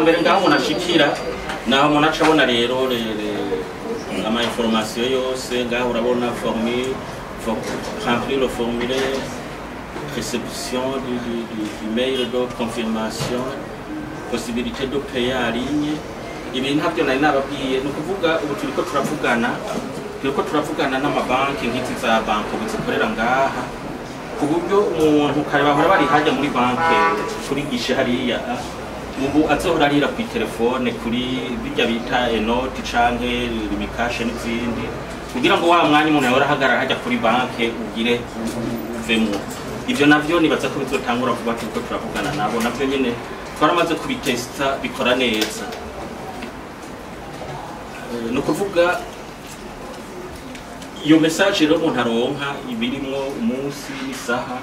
mbere ngaho umuntu ashikira naho umuntu acabona rero ama information yose ngaho urabona formule remplir le formulaire réception du mail de confirmation possibilité de payer en ligne ibintu ntabyo nari nababwiye no kuvuga ubu turiko turavugana n'amabanki nk'izi za banko bizikorera ngaha ku buryo umuntu kareba bahora bari hajya muri banki kuri gishe hariya ubu azohora arira ku telefone kuri bijya bita enoti canke imikashe n'izindi kugira ngo wa mwanya umuntu yahora hagarara hajya kuri banki ugire uvemo ivyo navyo nibaza ko bizotangura vuba turiko turavugana nabo navyo nyene twaramaze kubitesta bikora neza no kuvuga iyo message rero umuntu aronka ibirimwo umunsi n'isaha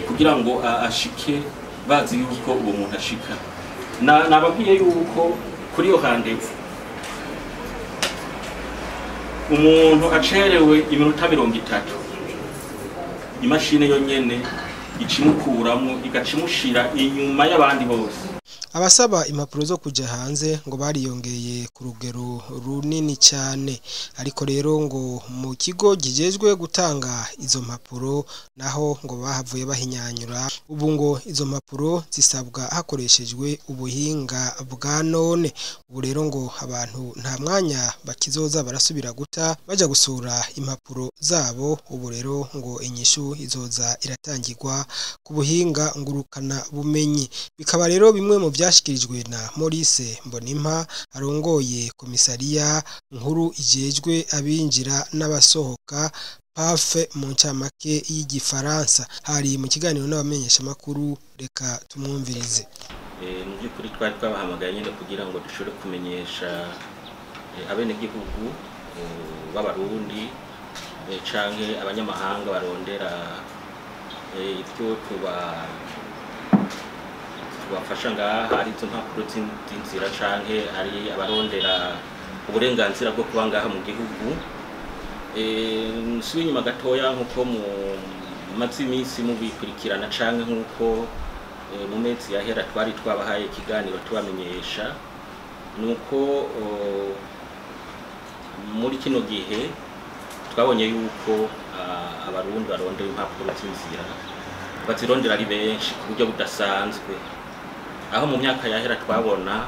kugira ngo ashike bazi yuko uwo muntu ashika nababwiye yuko kuri yo rendez-vous umuntu acerewe iminota 30 imashine yo nyene icimukuramo igacimushira inyuma y'abandi bose. Abasaba impapuro zo kuja hanze ngo bariyongeye ku rugero runini cyane, ariko rero ngo mu kigo gijejwe gutanga izo mpapuro naho ngo bahavuye bahinyanyura. Ubu ngo izo mpapuro zisabwa hakoreshejwe ubuhinga bwa none. Ubu rero ngo abantu nta mwanya bakizoza barasubira guta baja gusura impapuro zabo. Ubu rero ngo inyishu izoza iratangirwa ku buhinga ngurukana bumenyi. Bikaba rero bimwe mu byashikirijwe na Maurice Mbonimpa arongoye komisariya nkuru ijejwe abinjira n'abasohoka pafe mu ncamake y'igifaransa. Hari mu kiganiro n'abamenyesha makuru, reka tumwumvirize. Mu by'ukuri twari twabahamagaye nyine kugira ngo dushobore kumenyesha abenegihugu b'abarundi canke abanyamahanga barondera ibyo tubafasha ngaha, hari izo mpapuro z'inzira canke hari abarondera uburenganzira bwo kuba ngaha mu gihugu. Nsubiye inyuma gatoya nk'uko mu mazi iminsi mubikurikirana canke nk'uko mu mezi yahera twari twabahaye ikiganiro tubamenyesha, nuko muri kino gihe twabonye yuko abarundi barondera impapuro z'inzira bazirondera ari benshi ku buryo budasanzwe, aho mu myaka yahera twabona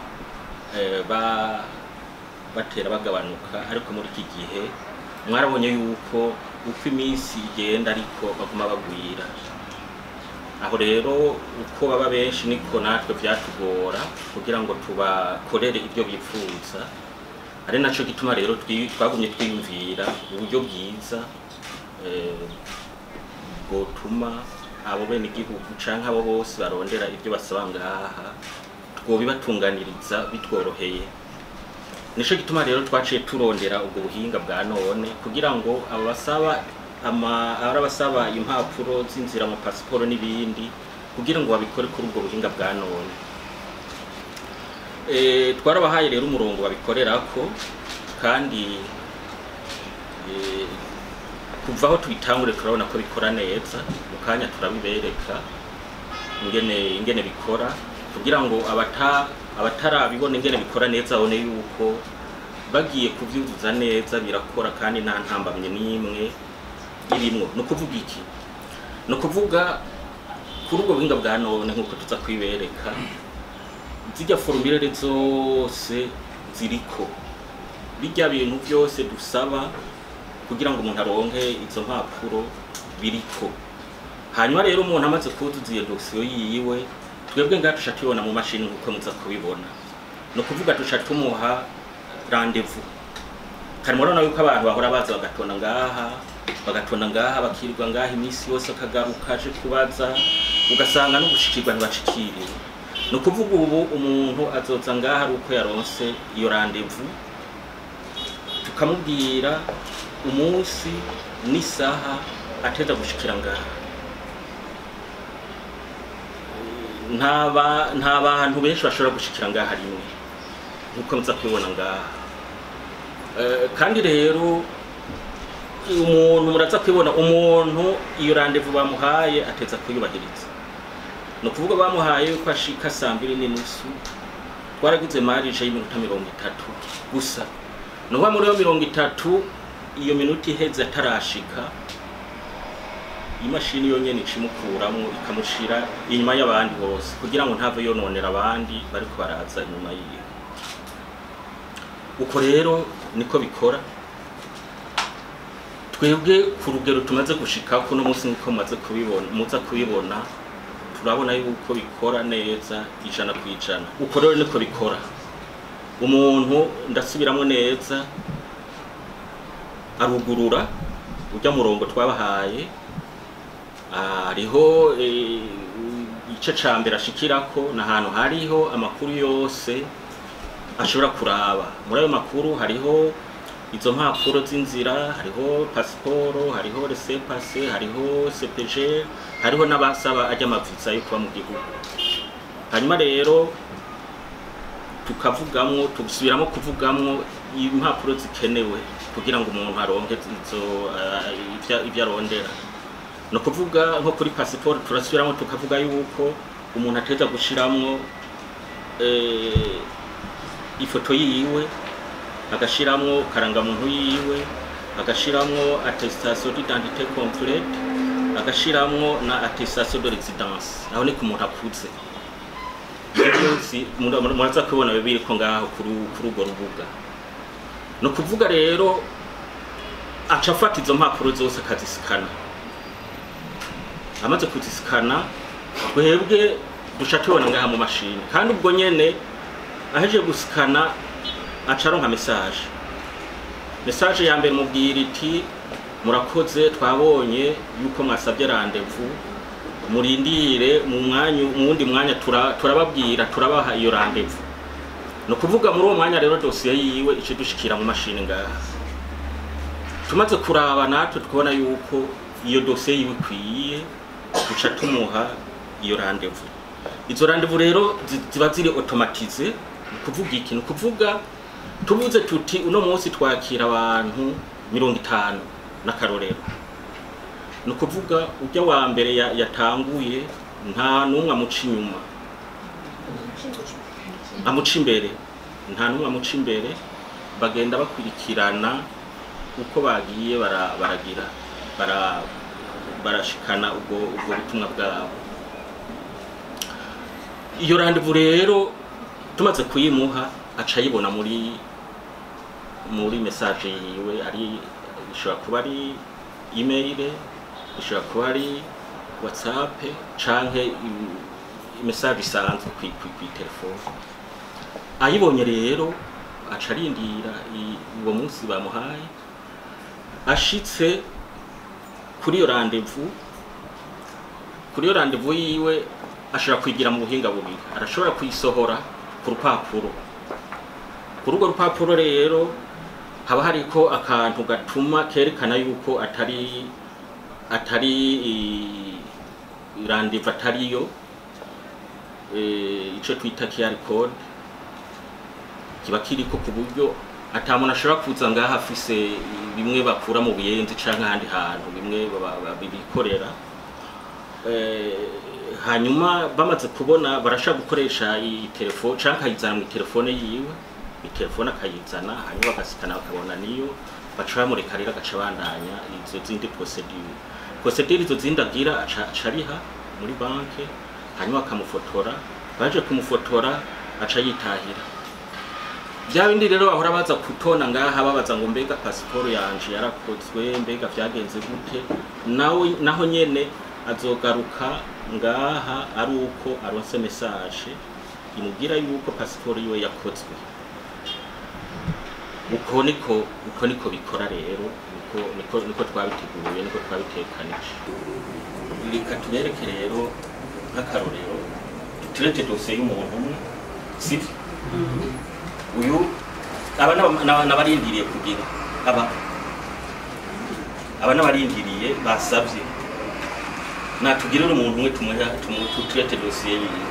batera bagabanuka, ariko muri iki gihe mwarabonye yuko uko iminsi igenda ariko baguma bagwira. Aho rero uko baba benshi niko natwe byatugora kugira ngo tubakorere ibyo bifuza. Ari naco gituma rero twagumye twiyumvira uburyo bwiza bwotuma abo bene igihugu canke abo bose barondera ibyo basaba ngaha twobibatunganiriza bitworoheye. Nico gituma rero twaciye turondera ubwo buhinga bwa none kugira ngo abasaba impapuro z'inzira mu passport n'ibindi kugira ngo babikore kuri ubwo buhinga bwa none. Twarabahaye rero umurongo babikorerako, kandi kuva aho tubitangure turabona ko bikora neza. Mu kanya turabibereka ingene bikora kugira ngo abatarabibona ingene bikora neza babone yuko bagiye kuvyuzuza neza birakora kandi nta ntambamye n'imwe irimwo. No kuvuga iki? No kuvuga kuri ubwo buhinga bwa none nk'uko tuza kwibereka, zijya formulaire zose ziriko bijya bintu byose dusaba kugira ngo umuntu aronke izo mpapuro biriko. Hanyuma rero umuntu amaze kuzuza iyo dossier yiwe, twebwe ngatusha tubona mu mashini nk'uko muza kubibona. No kuvuga tusha tumuha rendez-vous. Kari murabona yuko abantu bahora baza bagatona ngaha bakirwa ngaha imisi yose akagaruka aje kubaza, ugasanga no gushikirwa ntibashikiriwe. No kuvuga ubu umuntu azoza ngaha ari uko yaronse iyo rendez-vous, tukamubwira umunsi n'isaha ateza gushikira ngaha. Nta bantu benshi bashobora gushikira ngaha rimwe nk'uko muza kubibona ngaha. Kandi rero umuntu muraza kwibona umuntu iyo rendez-vous bamuhaye ateza kuyubahiriza. no kuvuga bamuhaye ko ashika 2:30 twaragize marije y'iminota 30 gusa no muri yo 30 iyo minota iheze atarashika imashini yonyene icimukuramo ikamushira inyuma y'abandi bose kugira ngo ntave yononera abandi bariko baraza inyuma yiwe. Uko rero niko bikora. Twebwe ku rugero tumaze gushika ko no munsi niko muza kubibona turabona yuko bikora neza 100%. Uko rero niko bikora. Umuntu ndasubiramo neza arugurura ujya murongo twabahaye, hariho igice ca mbere ashikirako n'ahantu hariho amakuru yose ashobora kuraba. Muri ayo makuru hariho izo mpapuro z'inzira, hariho pasiporo, hariho laissez-passer, hariho CPG, hariho n'abasaba ajya amavisa yo kuba mu gihugu. Hanyuma rero tukavugamwo tugusubiramo kuvugamwo impapuro zikenewe kugira ngo umuntu aronke izo ivyo arondera. No kuvuga nko kuri pasiporo turasubiramo tukavuga yuko umuntu ateza gushiramwo ifoto yiwe, agashiramwo karangamuntu yiwe, agashiramwo attestation d'identité complète, agashiramwo na attestation de résidence. Aho ni ku muntu akuze. Byose muraza kubona bibiri ko ngaho kuri urwo rubuga. No kuvuga rero aca afata izo mpapuro zose akazisikana. Amaze kuzisikana twebwe duca tubona ngaha mu mashini, kandi ubwo nyene aheje gusikana acaronka message ya mbere mubwira iti murakoze twabonye yuko mwasabye rendez-vous, murindire mu wundi mwanya turababwira turabaha iyo rendez-vous. No kuvuga muri uwo mwanya rero dossier yiwe ice dushikira mu mashini ngaha. Tumaze kuraba natwe tukabona yuko iyo dossier yiwe ikwiye, duca tumuha iyo rendez-vous. Izo rendez-vous rero ziba ziri automatize. Kuvuga iki no kuvuga tubuze tuti uno munsi twakira abantu 50 n'akarorero. No kuvuga ujya wa mbere yatanguye nta numwe amuca inyuma, amuca imbere, nta numwe amuca imbere, bagenda bakurikirana uko bagiye baragira barashikana ubwo butumwa bwabo. Iyo rendez-vous rero tumaze kuyimuha aca yibona muri message yiwe, ari ishobora kuba ari email, ishobora kuba ari WhatsApp canke message isanzwe ku telefone. Ayibonye rero aca arindira uwo munsi bamuhaye, ashitse kuri iyo rendez-vous yiwe ashobora kwigira mu buhinga bubiri. Arashobora kuyisohora ku rupapuro. Kuri urwo rupapuro rero haba hariko akantu gatuma kerekana yuko atari rendez-vous atariyo, ico twita QR code kiba kiriko ku buryo atamuntu ashobora kuza ngaha afise bimwe bakura mu buyenzi canke ahandi hantu bimwe bibikorera. Hanyuma bamaze kubona barashaka gukoresha iyi telefone canke ayizana mu telefone yiwe, telefone akayizana hanyuma bagasikana bakabona niyo baca bamureka rero agaca bandanya izo zindi procedure izo zindi agira acariha muri banke, hanyuma akamufotora, baje kumufotora aca yitahira. Bya bindi rero bahora baza kutona ngaha babaza ngo mbega pasiporo yanje yarakozwe, mbega vyagenze gute, naho nyene azogaruka ngaha ari uko aronse message imubwira yuko pasiporo yiwe yakozwe. Uko niko bikora rero, niko twabiteguye, niko twabitekanije. Reka tubereke rero nk'akarorero turete dossier y'umuntu umwe, sivyo? Uyu abana barindiriye kugira abana barindiriye basavye natugirira umuntu umwe turete dossier yiwe.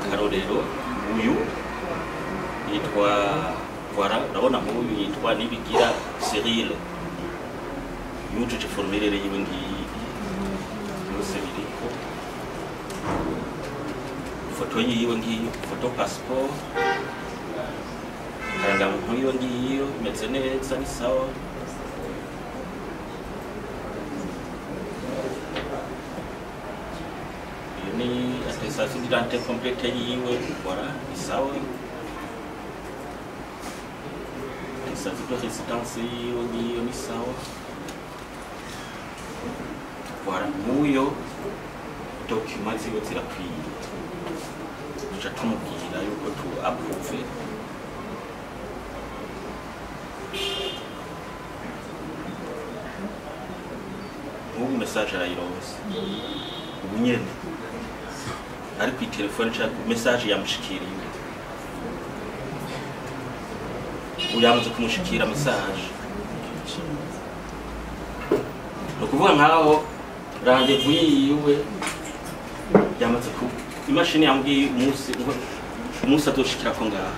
Akarorero uyu yitwa urabona nk'uyu yitwa Nibigira Cyril. yujuje formulaire yiwe ngiyi yose biriko ifoto yiwe ngiyi foto passport karangamuntu yiwe ngiyi imeze neza ni sawa ni attestation d'identité complète yiwe voilà ni sawa attestation de résidence yiwe ngiyo ni sawa voilà muyo document ziwe zirakwiye tuca tumubwira yuko tu approve ubu message arayironse ubu nyene ari ku telefone cha message yamushikiriye uyamaze kumushikira message no kuvuga nkaho rendez-vous yiwe yamaze ku imashini yambwiye umunsi azoshikira ko ngaha